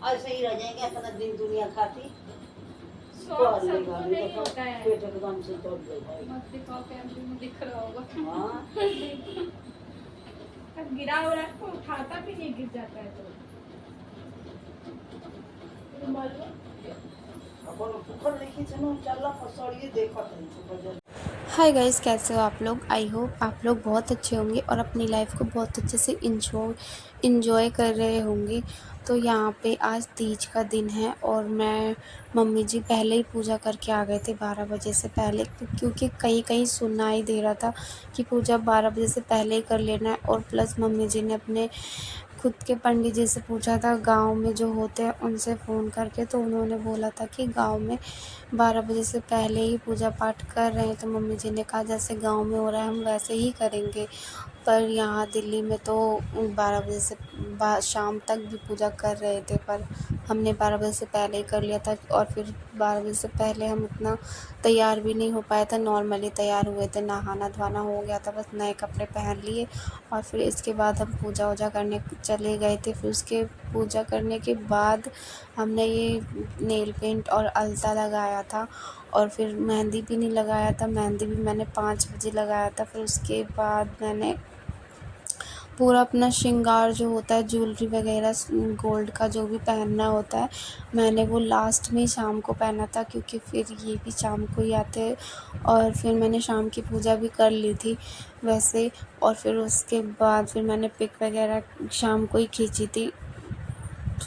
ऐसे ही रह जाएंगे अपना दिन दुनिया खाती। शौक सबको नहीं होता है। पेट एकदम से दौड़ जाएगा। मत दिखाओ, कैमरे में दिख रहा होगा। हाँ अब गिरा हो रहा है तो उठाता भी नहीं, गिर जाता है तो रुमाल लो। अपन ऊपर लिखी चलो चल फसड़िए देखत है। हाय गाइस, कैसे हो आप लोग। आई होप आप लोग बहुत अच्छे होंगे और अपनी लाइफ को बहुत अच्छे से इंजॉय कर रहे होंगे। तो यहाँ पे आज तीज का दिन है और मैं मम्मी जी पहले ही पूजा करके आ गए थे 12 बजे से पहले, क्योंकि कहीं कहीं सुनाई दे रहा था कि पूजा 12 बजे से पहले ही कर लेना है। और प्लस मम्मी जी ने अपने खुद के पंडित जी से पूछा था गांव में जो होते हैं उनसे फ़ोन करके, तो उन्होंने बोला था कि गांव में 12 बजे से पहले ही पूजा पाठ कर रहे हैं। तो मम्मी जी ने कहा जैसे गांव में हो रहा है हम वैसे ही करेंगे। पर यहाँ दिल्ली में तो 12 बजे से शाम तक भी पूजा कर रहे थे, पर हमने 12 बजे से पहले ही कर लिया था। और फिर 12 बजे से पहले हम इतना तैयार भी नहीं हो पाया था, नॉर्मली तैयार हुए थे, नहाना धोना हो गया था, बस नए कपड़े पहन लिए। और फिर इसके बाद हम पूजा वूजा करने चले गए थे। फिर उसके पूजा करने के बाद हमने ये नेल पेंट और अलता लगाया था और फिर मेहंदी भी नहीं लगाया था। मेहंदी भी मैंने 5 बजे लगाया था। फिर उसके बाद मैंने पूरा अपना श्रृंगार जो होता है, ज्वेलरी वगैरह गोल्ड का जो भी पहनना होता है, मैंने वो लास्ट में ही शाम को पहना था, क्योंकि फिर ये भी शाम को ही आते हैं। और फिर मैंने शाम की पूजा भी कर ली थी वैसे। और फिर उसके बाद फिर मैंने पिक वगैरह शाम को ही खींची थी।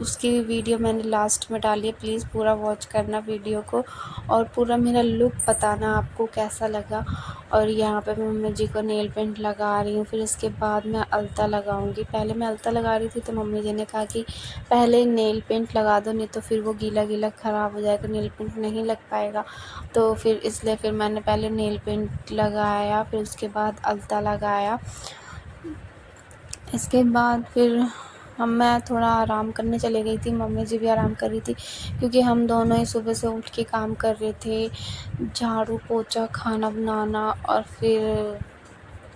उसकी वीडियो मैंने लास्ट में डाली है, प्लीज़ पूरा वॉच करना वीडियो को और पूरा मेरा लुक बताना आपको कैसा लगा। और यहाँ पे मैं मम्मी जी को नेल पेंट लगा रही हूँ। फिर इसके बाद मैं अलता लगाऊंगी। पहले मैं अलता लगा रही थी तो मम्मी जी ने कहा कि पहले नेल पेंट लगा दो, नहीं तो फिर वो गीला गीला ख़राब हो जाएगा, नेल पेंट नहीं लग पाएगा। तो फिर इसलिए फिर मैंने पहले नेल पेंट लगाया, फिर उसके बाद अलता लगाया। इसके बाद फिर मैं थोड़ा आराम करने चली गई थी, मम्मी जी भी आराम कर रही थी, क्योंकि हम दोनों ही सुबह से उठ के काम कर रहे थे, झाड़ू पोछा खाना बनाना। और फिर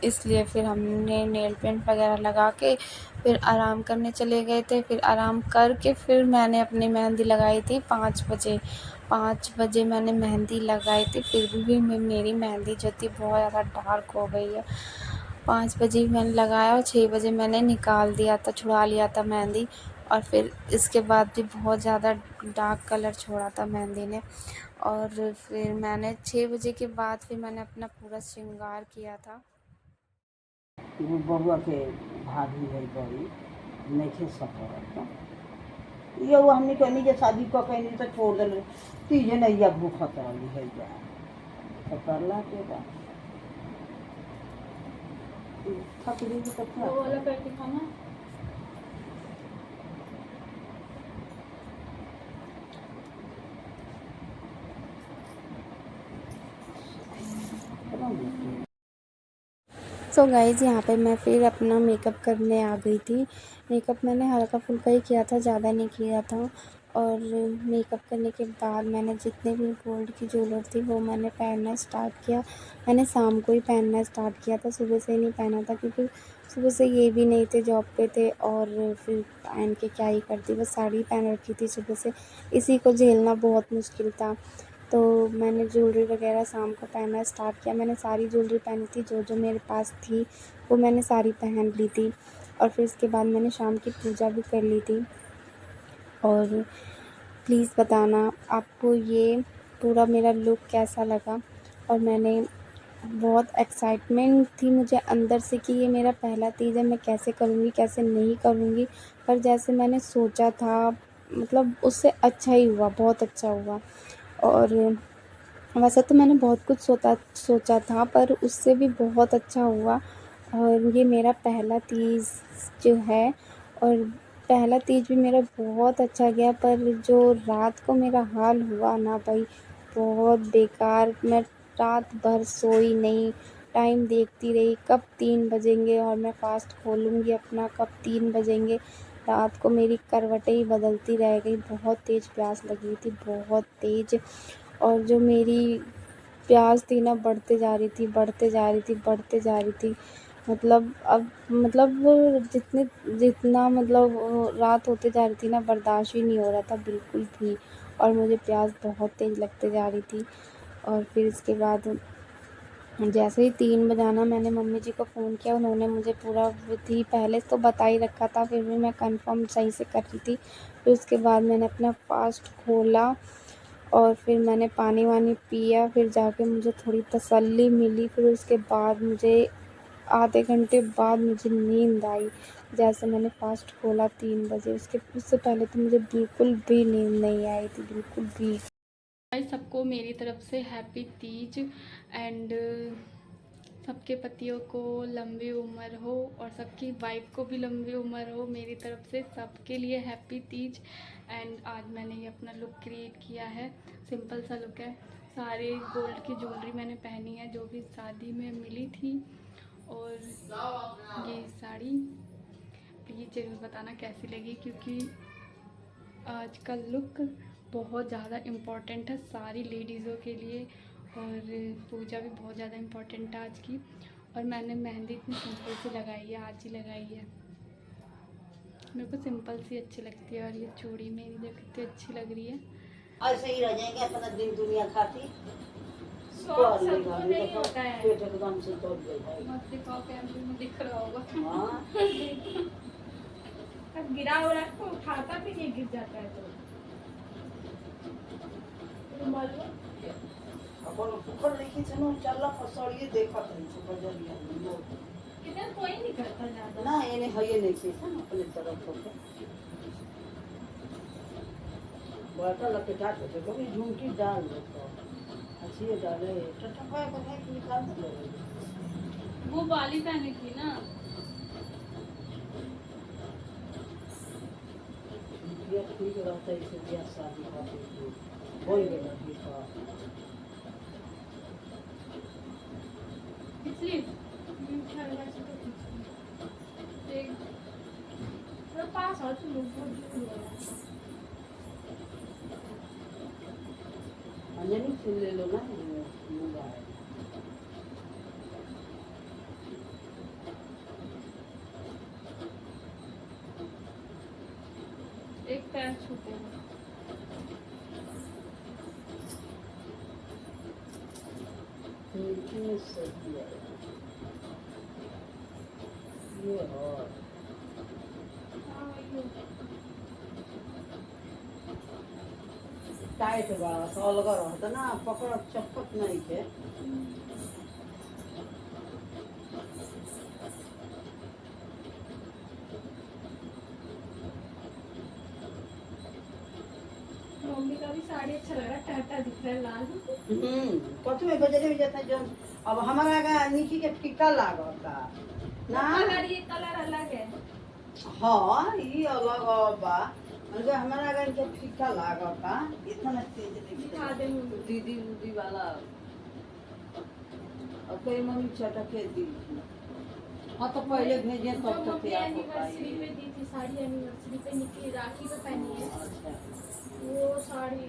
इसलिए फिर हमने नेल पेंट वगैरह लगा के फिर आराम करने चले गए थे। फिर आराम करके फिर मैंने अपनी मेहंदी लगाई थी 5 बजे। 5 बजे मैंने मेहंदी लगाई थी, फिर भी मेरी मेहंदी जो थी बहुत ज़्यादा डार्क हो गई है। 5 बजे भी मैंने लगाया और 6 बजे मैंने निकाल दिया था, छुड़ा लिया था मेहंदी। और फिर इसके बाद भी बहुत ज़्यादा डार्क कलर छोड़ा था मेहंदी ने। और फिर मैंने 6 बजे के बाद फिर मैंने अपना पूरा श्रृंगार किया था। बबुआ के भाभी है बड़ी नहीं सफर ये वो हमने कहनी जे शादी को कहनी तो छोड़ दिल तीजे नहीं या भूखत रही है जा तो करला के बा थक गई तो वो वाला करके खाना। सो गाइज़, यहाँ पे मैं फिर अपना मेकअप करने आ गई थी। मेकअप मैंने हल्का फुल्का ही किया था, ज़्यादा नहीं किया था। और मेकअप करने के बाद मैंने जितने भी गोल्ड की ज्वेलरी थी वो मैंने पहनना स्टार्ट किया। मैंने शाम को ही पहनना स्टार्ट किया था, सुबह से ही नहीं पहना था, क्योंकि सुबह से ये भी नहीं थे, जॉब पे थे। और फिर पहन के क्या ही करती, बस साड़ी पहन रखी थी सुबह से, इसी को झेलना बहुत मुश्किल था। तो मैंने ज्वेलरी वगैरह शाम को पहनना स्टार्ट किया। मैंने सारी ज्वेलरी पहनी थी, जो जो मेरे पास थी वो मैंने सारी पहन ली थी। और फिर इसके बाद मैंने शाम की पूजा भी कर ली थी। और प्लीज़ बताना आपको ये पूरा मेरा लुक कैसा लगा। और मैंने बहुत एक्साइटमेंट थी मुझे अंदर से कि ये मेरा पहला तीज है, मैं कैसे करूँगी कैसे नहीं करूँगी। पर जैसे मैंने सोचा था, मतलब उससे अच्छा ही हुआ, बहुत अच्छा हुआ। और वैसे तो मैंने बहुत कुछ सोचा था, पर उससे भी बहुत अच्छा हुआ। और ये मेरा पहला तीज जो है, और पहला तीज भी मेरा बहुत अच्छा गया। पर जो रात को मेरा हाल हुआ ना भाई, बहुत बेकार। मैं रात भर सोई नहीं, टाइम देखती रही कब 3 बजेंगे और मैं फ़ास्ट खोलूँगी अपना, कब 3 बजेंगे। रात को मेरी करवटें ही बदलती रह गई, बहुत तेज़ प्यास लगी थी, बहुत तेज़। और जो मेरी प्यास थी ना, बढ़ते जा रही थी, बढ़ते जा रही थी, बढ़ते जा रही थी। मतलब अब मतलब जितना मतलब रात होते जा रही थी ना, बर्दाश्त ही नहीं हो रहा था बिल्कुल भी। और मुझे प्यास बहुत तेज़ लगते जा रही थी। और फिर इसके बाद जैसे ही 3 बजाना, मैंने मम्मी जी को फ़ोन किया, उन्होंने मुझे पूरा विधि पहले तो बता ही रखा था, फिर भी मैं कंफर्म सही से कर रही थी। फिर उसके बाद मैंने अपना फ़ास्ट खोला और फिर मैंने पानी वानी पिया, फिर जाके मुझे थोड़ी तसल्ली मिली। फिर उसके बाद मुझे आधे घंटे बाद मुझे नींद आई। जैसे मैंने फ़ास्ट खोला 3 बजे, उससे पहले तो मुझे बिल्कुल भी नींद नहीं आई थी, बिल्कुल भी। सबको मेरी तरफ से हैप्पी तीज एंड सबके पतियों को लंबी उम्र हो और सबकी वाइफ को भी लंबी उम्र हो। मेरी तरफ से सबके लिए हैप्पी तीज। एंड आज मैंने ये अपना लुक क्रिएट किया है, सिंपल सा लुक है। सारे गोल्ड की ज्वेलरी मैंने पहनी है जो भी शादी में मिली थी। और ये साड़ी प्लीज़ ज़रूर बताना कैसी लगी, क्योंकि आज का लुक बहुत ज़्यादा इम्पॉर्टेंट है सारी लेडीज़ों के लिए। और पूजा भी बहुत ज़्यादा इम्पॉर्टेंट है आज की। और मैंने मेहंदी इतनी सिंपल सी लगाई है, आज ही लगाई है। मेरे को सिंपल सी अच्छी लगती है। और ये चूड़ी मेरी जो कितनी अच्छी लग रही है। ऐसे ही रह जाएंगे अपना दिन दुनिया खाती। शौक सबको नहीं होता है। पेट एकदम से दब जाएगा। मत दिखाओ, कैमरे में दिख रहा होगा। हाँ। अब गिरा उरा को उठाता भी नहीं, गिर जाता है तो। रुमाल लो। अपन ऊपर लिखी से नो चलला फसड़िए देखत रही ऊपर जलिया इधर कोई नहीं करता ज्यादा ना, ये नहीं है, ये नहीं से ना अपने तरफ होके बड़ा लपेटा के कभी झुमकी डाल दो तो अच्छी है, डाले टटका को है कि निकाल दो। वो वाली पहनी थी ना। ये ठीक रहता है, इसे दिया शादी का बोल देना कि का इसलिए एक तो पास और तुम लोग अंजनी सुन ले लो ना, मुंगा है। एक पैर छूटे हैं। में सही है ये। और टाइट बा तो अलग रहता ना, पकड़ चपक नहीं के। मम्मी का भी साड़ी अच्छा लग रहा है, टाटा दिख रहा है लाल। कथु में बजरे में जाता है जो अब हमारा का नीचे के फीका लागता ना। कलर ये कलर अलग है। हाँ ये अलग बा, मतलब हमारा का इनके फीका लागता इतना तेज दिखा दे मुझे। दीदी उदी वाला और कोई मम्मी चटके दी थी। हाँ तो पहले भेजे तब तक तैयार होता एनिवर्सरी पे दी थी साड़ी, एनिवर्सरी पे निकली, राखी पे पहनी है अच्छा वो साड़ी।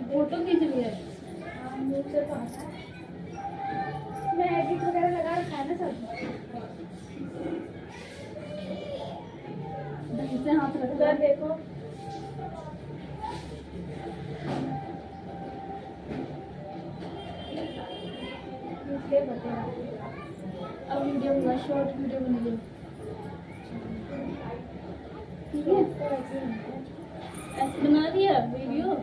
फोटो खींच रही है मुंह से पास है। मैं एडिट वगैरह लगा रखा है ना सब। ढंग से हाथ रख कर देखो। अब वीडियो बना, शॉर्ट वीडियो बनेगी। ठीक है, ऐसे बना दिया वीडियो।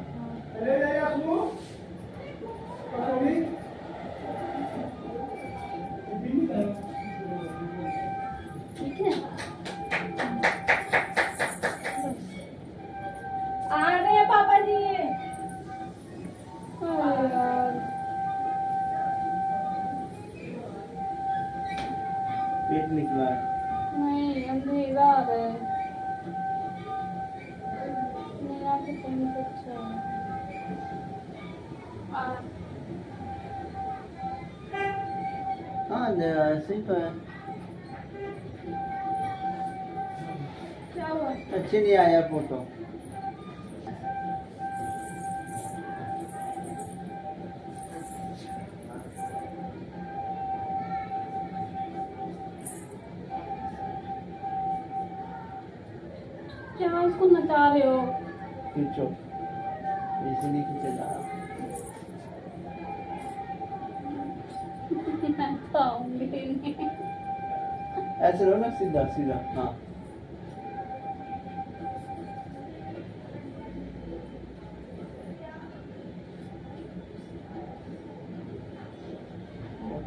ठीक है, आ रहे हैं पापा जी। पेट निकला है। नहीं, अंधेरा आ रहा है। मेरा तो कहीं से अच्छा है। हाँ ऐसे ही तो है। क्या हुआ? अच्छे नहीं आया फोटो। क्या उसको नचा रहे हो? खींचो, ऐसे नहीं खींचे जा रहा। मैं खाऊंगी नहीं। ऐसे रहो ना, सीधा सीधा। हाँ,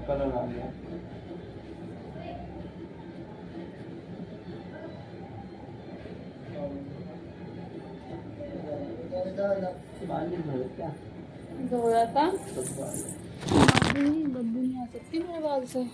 कलर आ गया। बाल नहीं धोए क्या? धोया था। सब बाल। बदबू नहीं आ सकती मेरे बाल से।